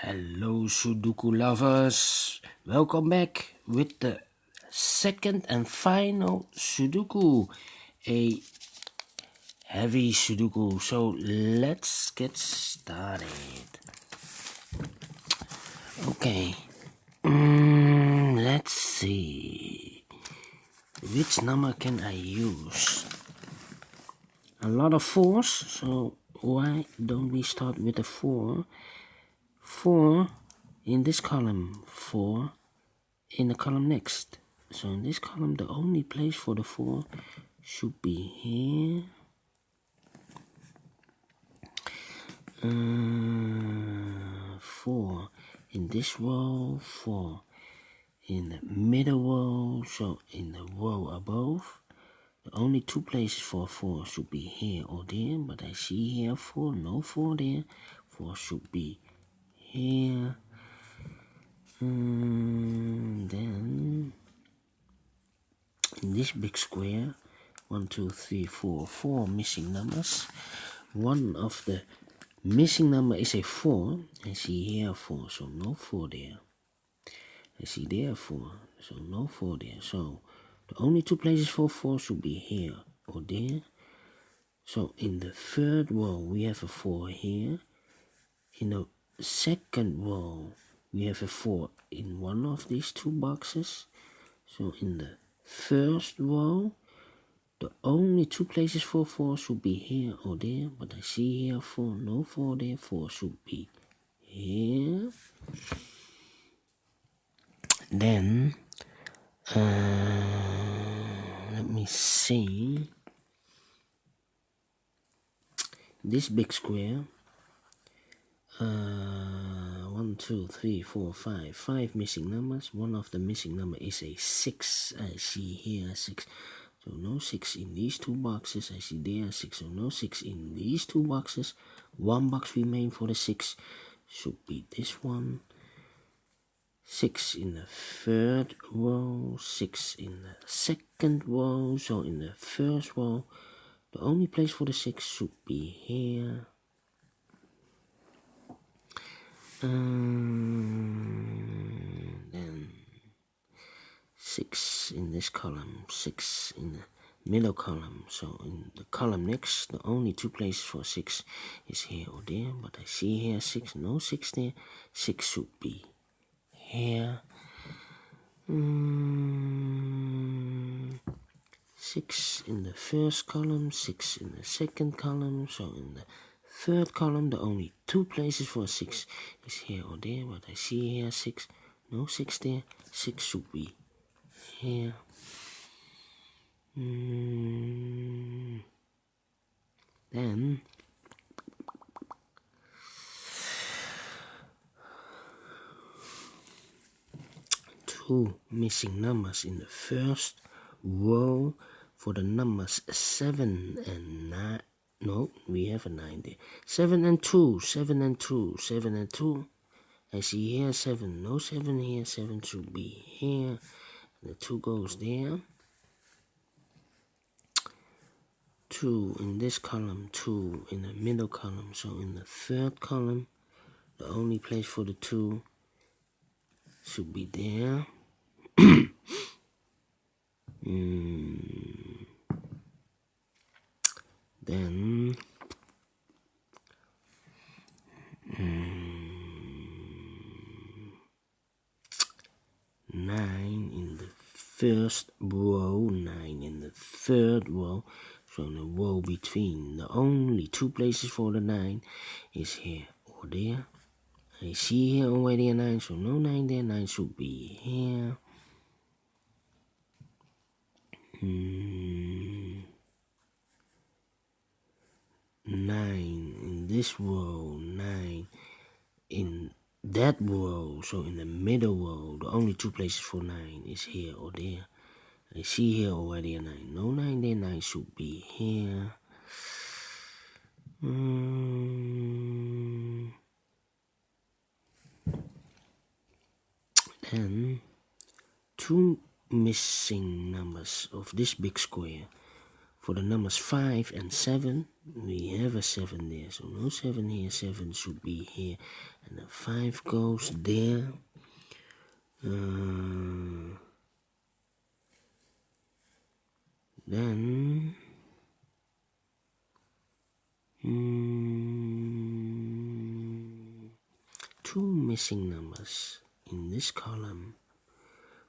Hello Sudoku lovers, welcome back with the second and final Sudoku, a heavy Sudoku. So let's get started. Okay, let's see, which number can I use? A lot of 4s, so why don't we start with a 4? 4 in this column, 4 in the column next. So in this column, the only place for the 4 should be here. 4 in this row, 4 in the middle row, so in the row above. The only 2 places for 4 should be here or there, but I see here 4, no 4 there. 4 should be here. Then in this big square, 1, 2, 3, 4, 4 missing numbers. One of the missing number is a 4. I see here 4, so no 4 there. I see there 4, so no 4 there. So the only 2 places for 4 should be here or there. So in the third row we have a 4 here. In the second row we have a 4 in one of these 2 boxes. So in the first row, the only 2 places for 4 should be here or there, but I see here 4, no 4 there, 4 should be here. Then, let me see, this big square, 1, 2, 3, 4, 5, 5 missing numbers. One of the missing number is a 6. I see here 6. So no 6 in these 2 boxes. I see there 6. So no 6 in these 2 boxes. 1 box remain for the 6. Should be this one. 6 in the third row. 6 in the second row. So in the first row, the only place for the 6 should be here. Then 6 in this column, 6 in the middle column. So in the column next, the only 2 places for 6 is here or there, but I see here 6, no 6 there. 6 should be here. 6 in the first column, 6 in the second column. So in the third column, the only 2 places for 6 is here or there, but I see here 6, no 6 there. 6 should be here. Then 2 missing numbers in the first row for the numbers 7 and 9. No, we have a 9 there. 7 and 2, 7 and 2, 7 and 2. I see here 7, no 7 here. 7 should be here. The 2 goes there. 2 in this column, 2 in the middle column. So in the third column, the only place for the 2 should be there. Then 9 in the first row, 9 in the third row. So in the row between, the only 2 places for the 9 is here or there. I see here already a 9, so no 9 there. 9 should be here. 9 in this row, 9 in that row. So in the middle row, the only 2 places for 9 is here or there. I see here already a 9, no 9 there. 9 should be here. Then 2 missing numbers of this big square. For the numbers 5 and 7, we have a 7 there, so no 7 here, 7 should be here, and the 5 goes there. Then two missing numbers in this column.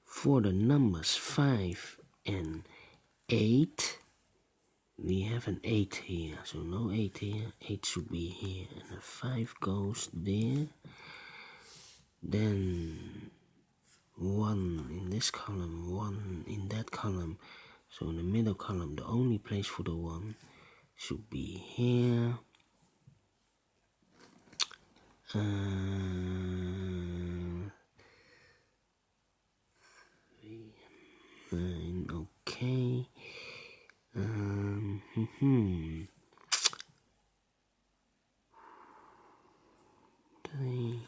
For the numbers 5 and 8, we have an 8 here, so no 8 here, 8 should be here, and the 5 goes there. Then 1 in this column, 1 in that column, so in the middle column, the only place for the 1 should be here. 9, okay. 3,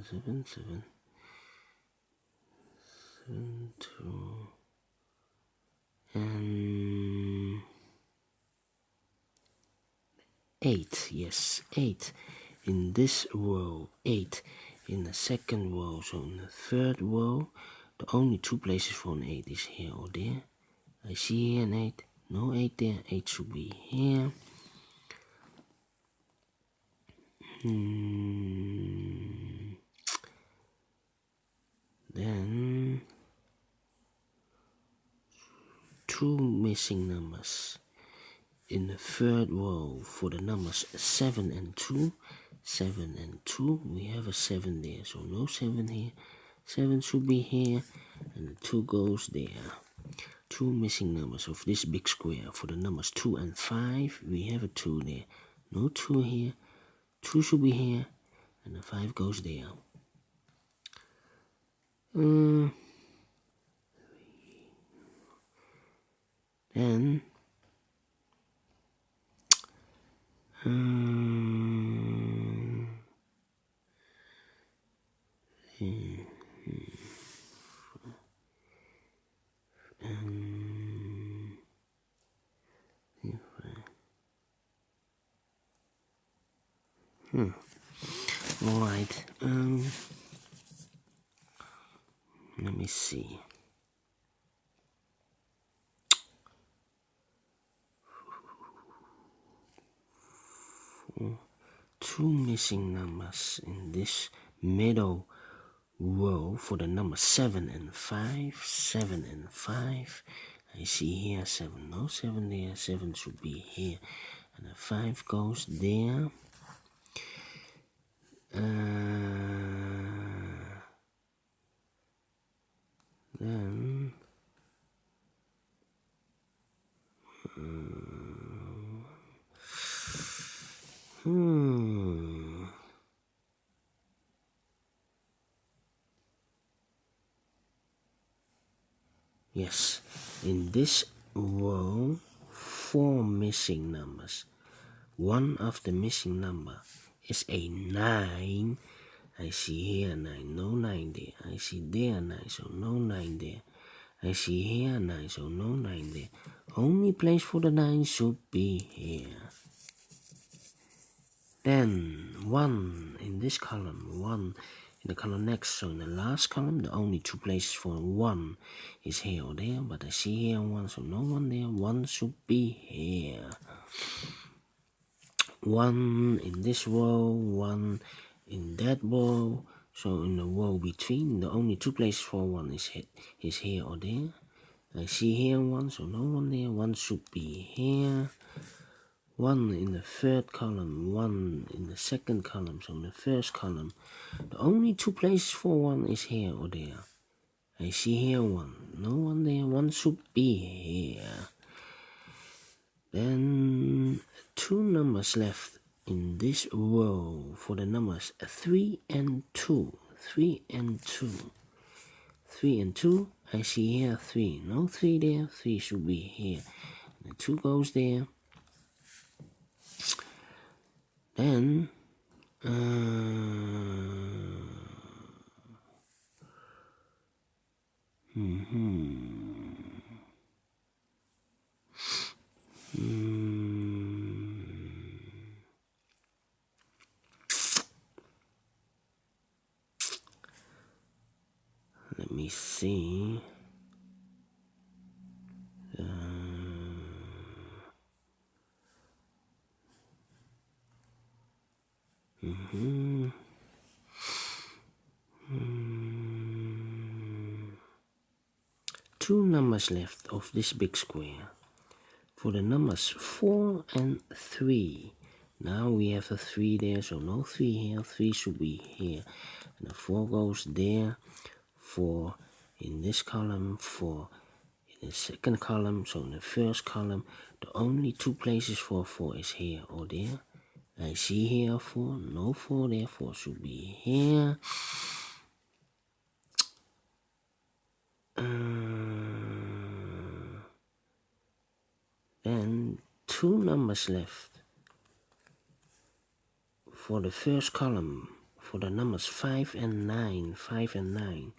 seven, 2, and 8, yes, 8 in this row, 8 in the second row, so in the third row, the only 2 places for an 8 is here or there. I see here an 8, no 8 there, 8 should be here. Then 2 missing numbers in the third row for the numbers 7 and 2. 7 and 2, we have a 7 there, so no 7 here. 7 should be here, and the 2 goes there. 2 missing numbers of this big square. For the numbers 2 and 5, we have a 2 there. No 2 here. 2 should be here, and the 5 goes there. Then alright, let me see. 2 missing numbers in this middle row for the number 7 and 5. 7 and 5. I see here 7. No 7 there. 7 should be here. And the 5 goes there. Then yes, in this row, 4 missing numbers. One of the missing number is a 9. I see here 9, no 9 there. I see there 9, so no 9 there. I see here 9, so no 9 there. Only place for the 9 should be here. Then 1 in this column, 1 in the column next. So in the last column, the only 2 places for 1 is here or there. But I see here 1, so no 1 there. 1 should be here. 1 in this row, 1 in that row. So in the row between, the only 2 places for 1 is here or there. I see here 1, so no 1 there. 1 should be here. 1 in the third column, 1 in the second column. So in the first column, the only 2 places for 1 is here or there. I see here 1, no 1 there. 1 should be here. Then 2 numbers left in this row for the numbers 3 and 2. 3 and 2. 3 and 2, I see here 3. No 3 there, 3 should be here. The 2 goes there. Then, let me see. Two numbers left of this big square. For the numbers 4 and 3. Now we have a 3 there, so no 3 here. 3 should be here. And the 4 goes there. 4 in this column, 4 in the second column, so in the first column, the only 2 places for 4 is here or there. I see here 4, no 4 there, 4 should be here. Then 2 numbers left. For the first column, for the numbers 5 and 9, 5 and 9.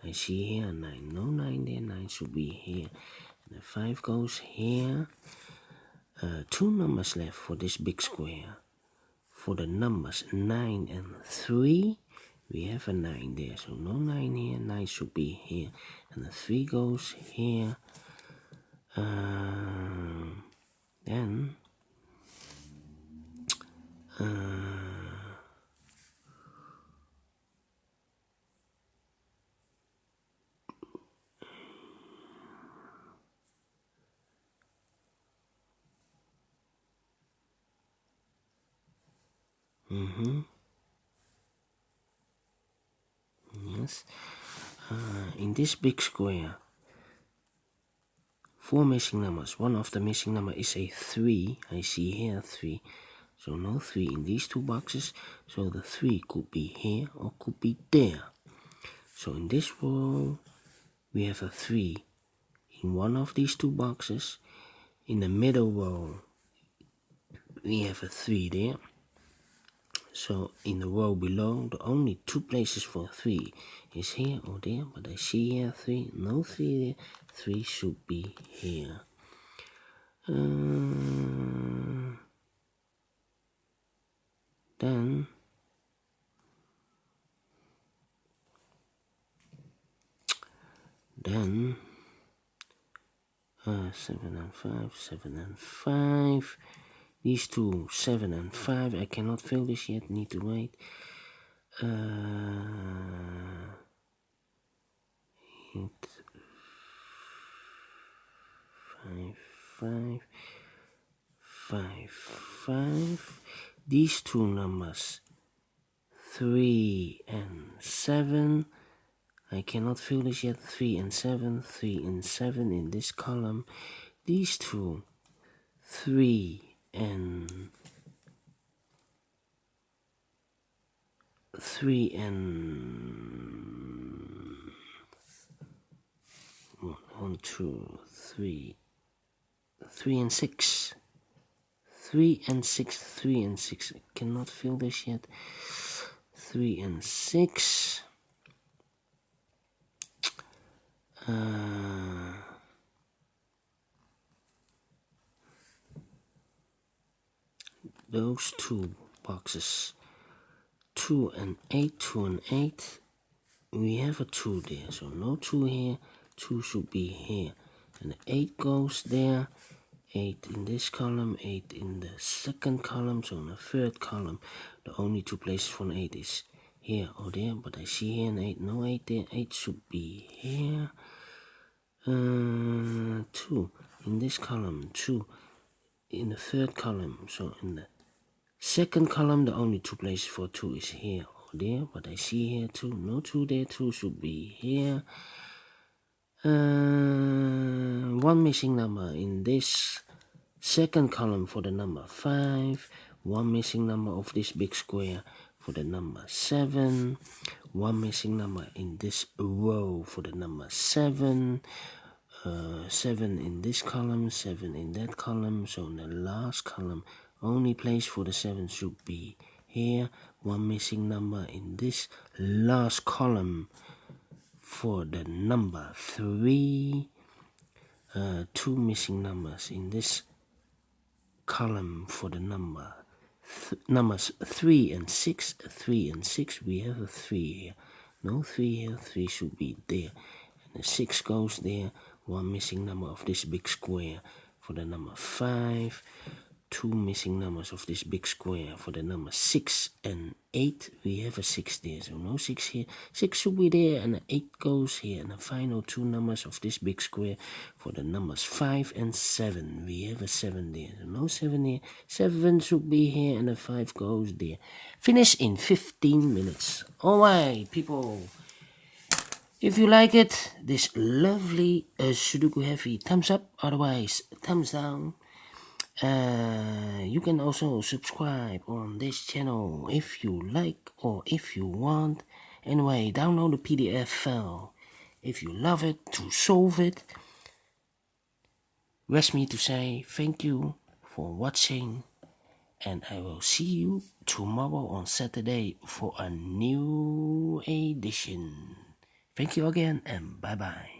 I see here 9, no 9 there, 9 should be here. And the 5 goes here. 2 numbers left for this big square. For the numbers 9 and 3, we have a 9 there, so no 9 here, 9 should be here. And the 3 goes here. Then yes, in this big square, 4 missing numbers. One of the missing number is a 3. I see here 3. So no 3 in these 2 boxes. So the 3 could be here or could be there. So in this row, we have a 3 in one of these 2 boxes. In the middle row, we have a 3 there. So in the row below, the only 2 places for 3 is here or there. But I see here 3, no 3 there. 3 should be here. Then 7 and 5, 7 and 5. These 2, 7 and 5. I cannot fill this yet, need to wait. 8, 5, 5, 5. These 2 numbers, 3 and 7. I cannot fill this yet. 3 and 7, 3 and 7 in this column. These 2, 3 and 1, 2, 3, 3 and 6. 3 and 6, 3 and 6. I cannot fill this yet. 3 and 6. Those 2 boxes, 2 and 8, 2 and 8. We have a 2 there, so no 2 here. 2 should be here. And the 8 goes there. 8 in this column, 8 in the second column, so in the third column, the only 2 places for an 8 is here or there, but I see here an 8, no 8 there, 8 should be here. 2 in this column, 2 in the third column, so in the second column, the only 2 places for 2 is here or there, but I see here 2, no 2 there, 2 should be here. 1 missing number in this second column for the number 5. 1 missing number of this big square for the number 7, 1 missing number in this row for the number 7, 7 in this column, 7 in that column. So in the last column, only place for the 7 should be here. 1 missing number in this last column for the number 3. 2 missing numbers in this column for the numbers 3 and 6. 3 and 6, we have a 3 here. No 3 here, 3 should be there. And the 6 goes there. 1 missing number of this big square for the number 5. 2 missing numbers of this big square for the number 6 and 8. We have a 6 there, so no 6 here. 6 should be there, and the 8 goes here. And the final 2 numbers of this big square for the numbers 5 and 7. We have a 7 there, so no 7 here. 7 should be here, and the 5 goes there. Finish in 15 minutes. Alright, people. If you like it, this lovely Sudoku Heavy, thumbs up, otherwise thumbs down. You can also subscribe on this channel if you like or if you want. Anyway, download the PDF file if you love it to solve it. Rest me to say thank you for watching, and I will see you tomorrow on Saturday for a new edition. Thank you again, and bye bye.